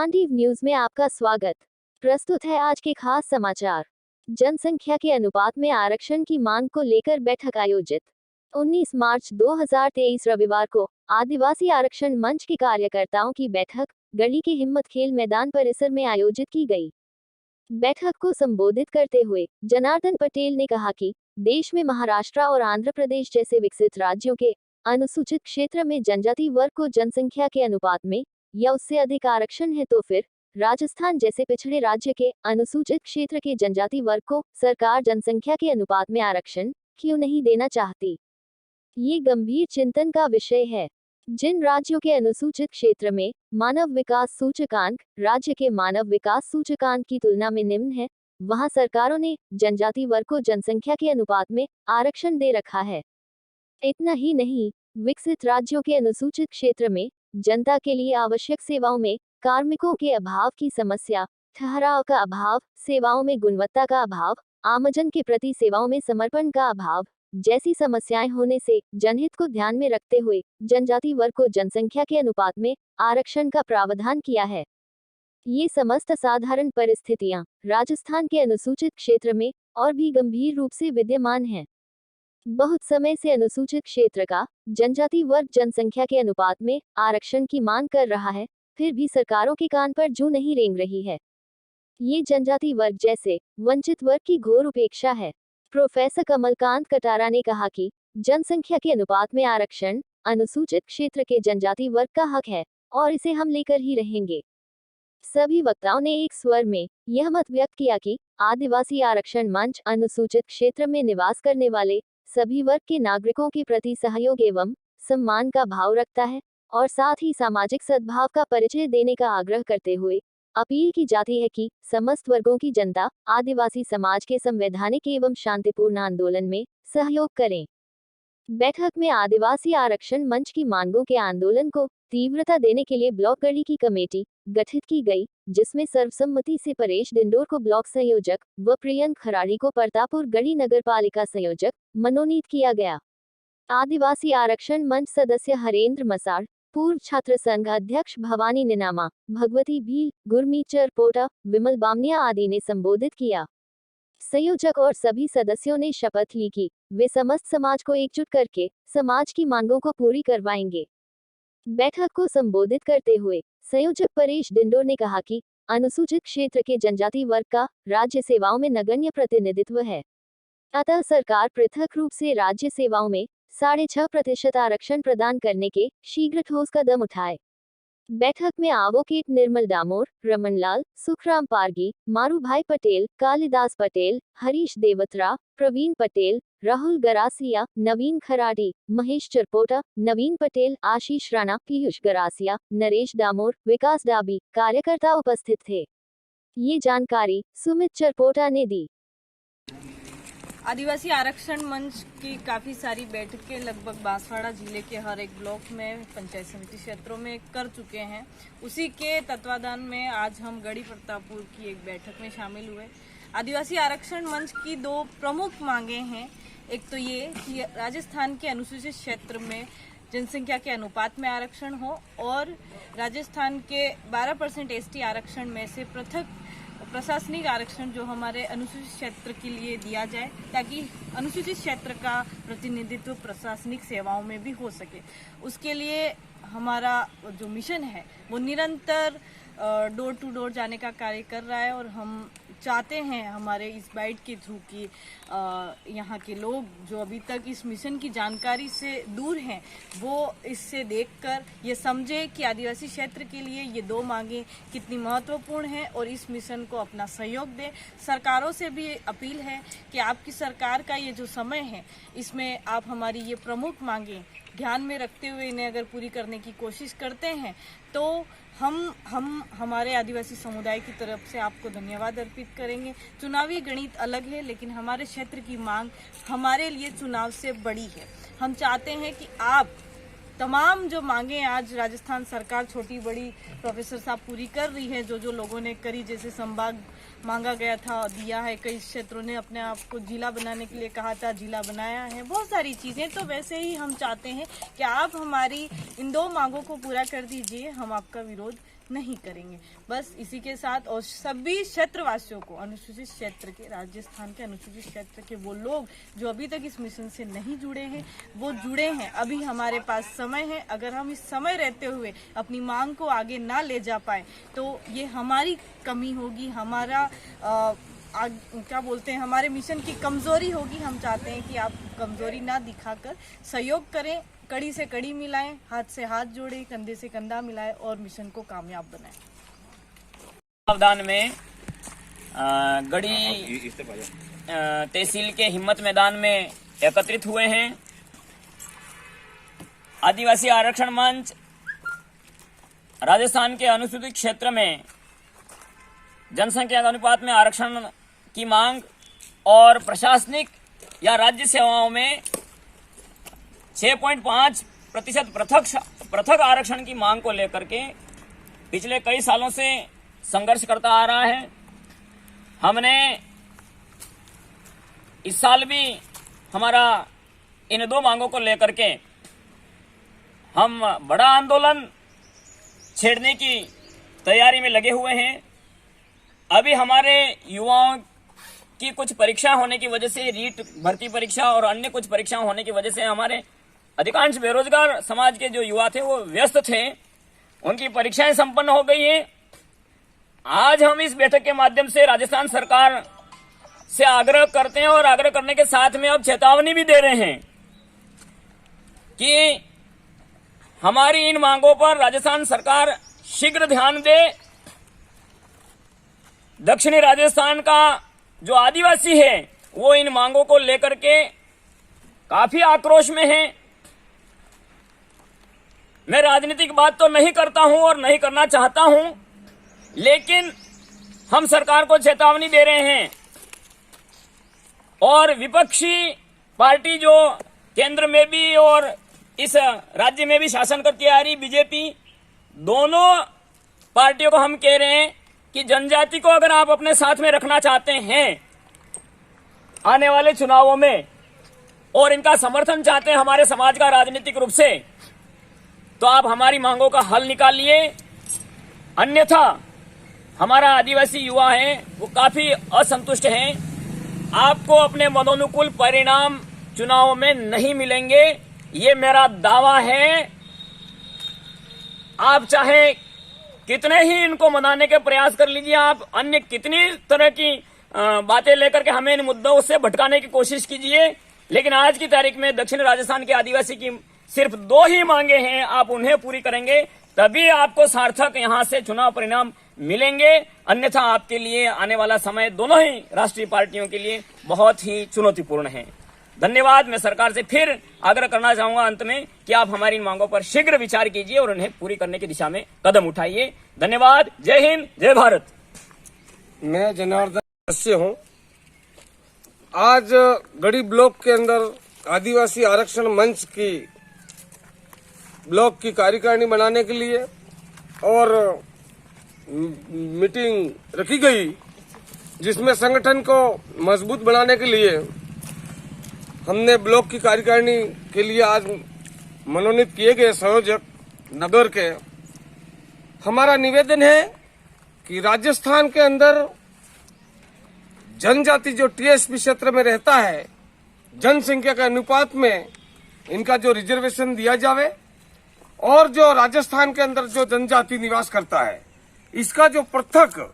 Gandhi news में आपका स्वागत। प्रस्तुत है आज के खास समाचार। जनसंख्या के अनुपात में आरक्षण की मांग को लेकर बैठक आयोजित। 19 मार्च 2023 रविवार को आदिवासी आरक्षण मंच के कार्यकर्ताओं की बैठक गढ़ी के हिम्मत खेल मैदान परिसर में आयोजित की गई। बैठक को संबोधित करते हुए जनार्दन पटेल ने कहा कि देश में महाराष्ट्र और आंध्र प्रदेश जैसे विकसित राज्यों के अनुसूचित क्षेत्र में जनजाति वर्ग को जनसंख्या के अनुपात में या उससे अधिक आरक्षण है, तो फिर राजस्थान जैसे पिछड़े राज्य के अनुसूचित क्षेत्र के जनजाति वर्ग को सरकार जनसंख्या के अनुपात में आरक्षण क्यों नहीं देना चाहती। ये गंभीर चिंतन का विषय है। जिन राज्यों के अनुसूचित क्षेत्र में मानव विकास सूचकांक राज्य के मानव विकास सूचकांक की तुलना में निम्न है, वहां सरकारों ने जनजाति वर्ग को जनसंख्या के अनुपात में आरक्षण दे रखा है। इतना ही नहीं, विकसित राज्यों के अनुसूचित क्षेत्र में जनता के लिए आवश्यक सेवाओं में कार्मिकों के अभाव की समस्या, ठहराव का अभाव, सेवाओं में गुणवत्ता का अभाव, आमजन के प्रति सेवाओं में समर्पण का अभाव जैसी समस्याएं होने से जनहित को ध्यान में रखते हुए जनजाति वर्ग को जनसंख्या के अनुपात में आरक्षण का प्रावधान किया है। ये समस्त साधारण परिस्थितियां राजस्थान के अनुसूचित क्षेत्र में और भी गंभीर रूप से विद्यमान हैं। बहुत समय से अनुसूचित क्षेत्र का जनजाति वर्ग जनसंख्या के अनुपात में आरक्षण की मांग कर रहा है, फिर भी सरकारों के कान पर जूं नहीं रेंग रही है। ये जनजाति वर्ग जैसे वंचित वर्ग की घोर उपेक्षा है। प्रोफेसर कमलकांत कटारा ने कहा कि जनसंख्या के अनुपात में आरक्षण अनुसूचित क्षेत्र के जनजाति वर्ग का हक है और इसे हम लेकर ही रहेंगे। सभी वक्ताओं ने एक स्वर में यह मत व्यक्त किया कि आदिवासी आरक्षण मंच अनुसूचित क्षेत्र में निवास करने वाले सभी वर्ग के नागरिकों के प्रति सहयोग एवं सम्मान का भाव रखता है और साथ ही सामाजिक सद्भाव का परिचय देने का आग्रह करते हुए अपील की जाती है कि समस्त वर्गों की जनता आदिवासी समाज के संवैधानिक एवं शांतिपूर्ण आंदोलन में सहयोग करें। बैठक में आदिवासी आरक्षण मंच की मांगों के आंदोलन को तीव्रता देने के लिए ब्लॉक गढ़ी की कमेटी गठित की गई, जिसमें सर्वसम्मति से परेश डिंडोर को ब्लॉक संयोजक व प्रियंक खराड़ी को परतापुर गढ़ी नगर पालिका संयोजक मनोनीत किया गया। आदिवासी आरक्षण मंच सदस्य हरेंद्र मसाड़, पूर्व छात्र संघ अध्यक्ष भवानी निनामा, भगवती भील, गुरमीत चरपोटा, विमल बामनिया आदि ने संबोधित किया। संयोजक और सभी सदस्यों ने शपथ ली कि वे समस्त समाज को एकजुट करके समाज की मांगों को पूरी करवाएंगे। बैठक को संबोधित करते हुए संयोजक परेश डिंडोर ने कहा कि अनुसूचित क्षेत्र के जनजाति वर्ग का राज्य सेवाओं में नगण्य प्रतिनिधित्व है, अतः सरकार पृथक रूप से राज्य सेवाओं में 6.5% आरक्षण प्रदान करने के शीघ्र ठोस कदम उठाए। बैठक में एडवोकेट निर्मल डामोर, रमनलाल, सुखराम पारगी, मारूभाई पटेल, कालिदास पटेल, हरीश देवत्रा, प्रवीण पटेल, राहुल गरासिया, नवीन खराड़ी, महेश चरपोटा, नवीन पटेल, आशीष राणा, पीयूष गरासिया, नरेश डामोर, विकास डाबी कार्यकर्ता उपस्थित थे। ये जानकारी सुमित चरपोटा ने दी। आदिवासी आरक्षण मंच की काफ़ी सारी बैठकें लगभग बांसवाड़ा जिले के हर एक ब्लॉक में पंचायत समिति क्षेत्रों में कर चुके हैं। उसी के तत्वाधान में आज हम गढ़ी प्रतापपुर की एक बैठक में शामिल हुए। आदिवासी आरक्षण मंच की दो प्रमुख मांगें हैं। एक तो ये कि राजस्थान के अनुसूचित क्षेत्र में जनसंख्या के अनुपात में आरक्षण हो और राजस्थान के 12% एसटी आरक्षण में से पृथक प्रशासनिक आरक्षण जो हमारे अनुसूचित क्षेत्र के लिए दिया जाए, ताकि अनुसूचित क्षेत्र का प्रतिनिधित्व प्रशासनिक सेवाओं में भी हो सके। उसके लिए हमारा जो मिशन है वो निरंतर डोर टू डोर जाने का कार्य कर रहा है और हम चाहते हैं हमारे इस बाइट के थ्रू कि यहाँ के लोग जो अभी तक इस मिशन की जानकारी से दूर हैं, वो इससे देखकर ये समझे कि आदिवासी क्षेत्र के लिए ये दो मांगें कितनी महत्वपूर्ण हैं और इस मिशन को अपना सहयोग दें। सरकारों से भी अपील है कि आपकी सरकार का ये जो समय है, इसमें आप हमारी ये प्रमुख मांगें ध्यान में रखते हुए इन्हें अगर पूरी करने की कोशिश करते हैं तो हम हमारे आदिवासी समुदाय की तरफ से आपको धन्यवाद अर्पित करेंगे। चुनावी गणित अलग है, लेकिन हमारे क्षेत्र की मांग हमारे लिए चुनाव से बड़ी है। हम चाहते हैं कि आप तमाम जो मांगे आज राजस्थान सरकार छोटी बड़ी प्रोफेसर साहब पूरी कर रही है, जो लोगों ने करी, जैसे संभाग मांगा गया था दिया है, कई क्षेत्रों ने अपने आप को जिला बनाने के लिए कहा था, जिला बनाया है, बहुत सारी चीज़ें। तो वैसे ही हम चाहते हैं कि आप हमारी इन दो मांगों को पूरा कर दीजिए, हम आपका विरोध नहीं करेंगे। बस इसी के साथ और सभी क्षेत्रवासियों को, अनुसूचित क्षेत्र के, राजस्थान के अनुसूचित क्षेत्र के वो लोग जो अभी तक इस मिशन से नहीं जुड़े हैं वो जुड़े हैं। अभी हमारे पास समय है। अगर हम इस समय रहते हुए अपनी मांग को आगे ना ले जा पाए तो ये हमारी कमी होगी, हमारा क्या बोलते हैं, हमारे मिशन की कमजोरी होगी। हम चाहते हैं कि आप कमजोरी ना दिखाकर सहयोग करें, कड़ी से कड़ी मिलाएं, हाथ से हाथ जोड़ें, कंधे से कंधा मिलाएं और मिशन को कामयाब बनाएं। सावधान में गढ़ी तहसील के हिम्मत मैदान में एकत्रित हुए हैं। आदिवासी आरक्षण मंच राजस्थान के अनुसूचित क्षेत्र में जनसंख्या के अनुपात में आरक्षण की मांग और प्रशासनिक या राज्य सेवाओं में 6.5% पृथक आरक्षण की मांग को लेकर के पिछले कई सालों से संघर्ष करता आ रहा है। हमने इस साल भी हमारा इन दो मांगों को लेकर के हम बड़ा आंदोलन छेड़ने की तैयारी में लगे हुए हैं। अभी हमारे युवाओं की कुछ परीक्षा होने की वजह से, रीट भर्ती परीक्षा और अन्य कुछ परीक्षाएं होने की वजह से हमारे अधिकांश बेरोजगार समाज के जो युवा थे वो व्यस्त थे, उनकी परीक्षाएं संपन्न हो गई हैं। आज हम इस बैठक के माध्यम से राजस्थान सरकार से आग्रह करते हैं और आग्रह करने के साथ में अब चेतावनी भी दे रहे हैं कि हमारी इन मांगों पर राजस्थान सरकार शीघ्र ध्यान दे। दक्षिणी राजस्थान का जो आदिवासी है वो इन मांगों को लेकर के काफी आक्रोश में है। मैं राजनीतिक बात तो नहीं करता हूं और नहीं करना चाहता हूं, लेकिन हम सरकार को चेतावनी दे रहे हैं और विपक्षी पार्टी जो केंद्र में भी और इस राज्य में भी शासन करती आ रही बीजेपी, दोनों पार्टियों को हम कह रहे हैं कि जनजाति को अगर आप अपने साथ में रखना चाहते हैं आने वाले चुनावों में और इनका समर्थन चाहते हैं हमारे समाज का राजनीतिक रूप से, तो आप हमारी मांगों का हल निकालिए। अन्यथा हमारा आदिवासी युवा है वो काफी असंतुष्ट हैं। आपको अपने मनोनुकूल परिणाम चुनाव में नहीं मिलेंगे, ये मेरा दावा है। आप चाहे कितने ही इनको मनाने के प्रयास कर लीजिए, आप अन्य कितनी तरह की बातें लेकर के हमें इन मुद्दों से भटकाने की कोशिश कीजिए, लेकिन आज की तारीख में दक्षिण राजस्थान के आदिवासी की सिर्फ 2 ही मांगे हैं, आप उन्हें पूरी करेंगे तभी आपको सार्थक यहां से चुनाव परिणाम मिलेंगे। अन्यथा आपके लिए आने वाला समय दोनों ही राष्ट्रीय पार्टियों के लिए बहुत ही चुनौतीपूर्ण है। धन्यवाद। मैं सरकार से फिर आग्रह करना चाहूंगा अंत में कि आप हमारी इन मांगों पर शीघ्र विचार कीजिए और उन्हें पूरी करने की दिशा में कदम उठाइए। धन्यवाद। जय हिंद, जय भारत। मैं जनार्दन सदस्य हूँ। आज गढ़ी ब्लॉक के अंदर आदिवासी आरक्षण मंच की ब्लॉक की कार्यकारिणी बनाने के लिए और मीटिंग रखी गई, जिसमें संगठन को मजबूत बनाने के लिए हमने ब्लॉक की कार्यकारिणी के लिए आज मनोनीत किए गए संयोजक नगर के। हमारा निवेदन है कि राजस्थान के अंदर जनजाति जो टीएसपी क्षेत्र में रहता है, जनसंख्या के अनुपात में इनका जो रिजर्वेशन दिया जावे और जो राजस्थान के अंदर जो जनजाति निवास करता है इसका जो पृथक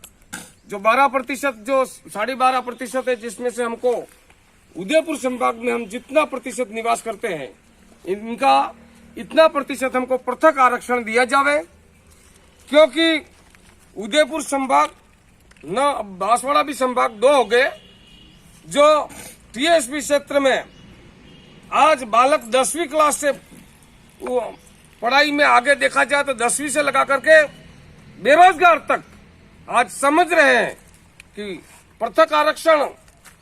जो 12% जो 12.5% है, जिसमें से हमको उदयपुर संभाग में हम जितना प्रतिशत निवास करते हैं इनका इतना प्रतिशत हमको पृथक आरक्षण दिया जावे, क्योंकि उदयपुर संभाग न बांसवाड़ा भी संभाग 2 हो गए। जो टीएसपी क्षेत्र में आज बालक 10वीं क्लास से पढ़ाई में आगे देखा जाए तो 10वीं से लगा करके बेरोजगार तक आज समझ रहे हैं कि पृथक आरक्षण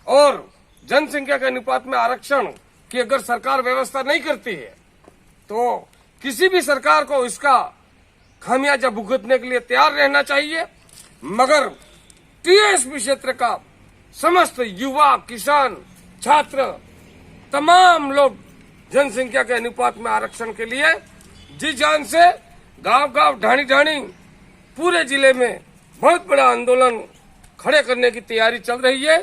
और जनसंख्या के अनुपात में आरक्षण की अगर सरकार व्यवस्था नहीं करती है तो किसी भी सरकार को इसका खामियाजा भुगतने के लिए तैयार रहना चाहिए। मगर टीएसपी क्षेत्र का समस्त युवा, किसान, छात्र, तमाम लोग जनसंख्या के अनुपात में आरक्षण के लिए जी जान से गांव-गांव, ढाणी-ढाणी पूरे जिले में बहुत बड़ा आंदोलन खड़े करने की तैयारी चल रही है।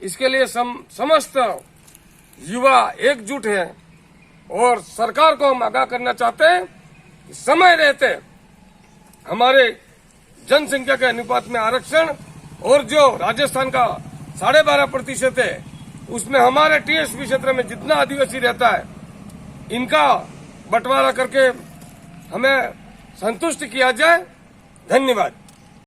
इसके लिए समस्त युवा एकजुट हैं और सरकार को हम आगाह करना चाहते हैं कि समय रहते हमारे जनसंख्या के अनुपात में आरक्षण और जो राजस्थान का 12.5% है उसमें हमारे टीएसपी क्षेत्र में जितना आदिवासी रहता है इनका बंटवारा करके हमें संतुष्ट किया जाए। धन्यवाद।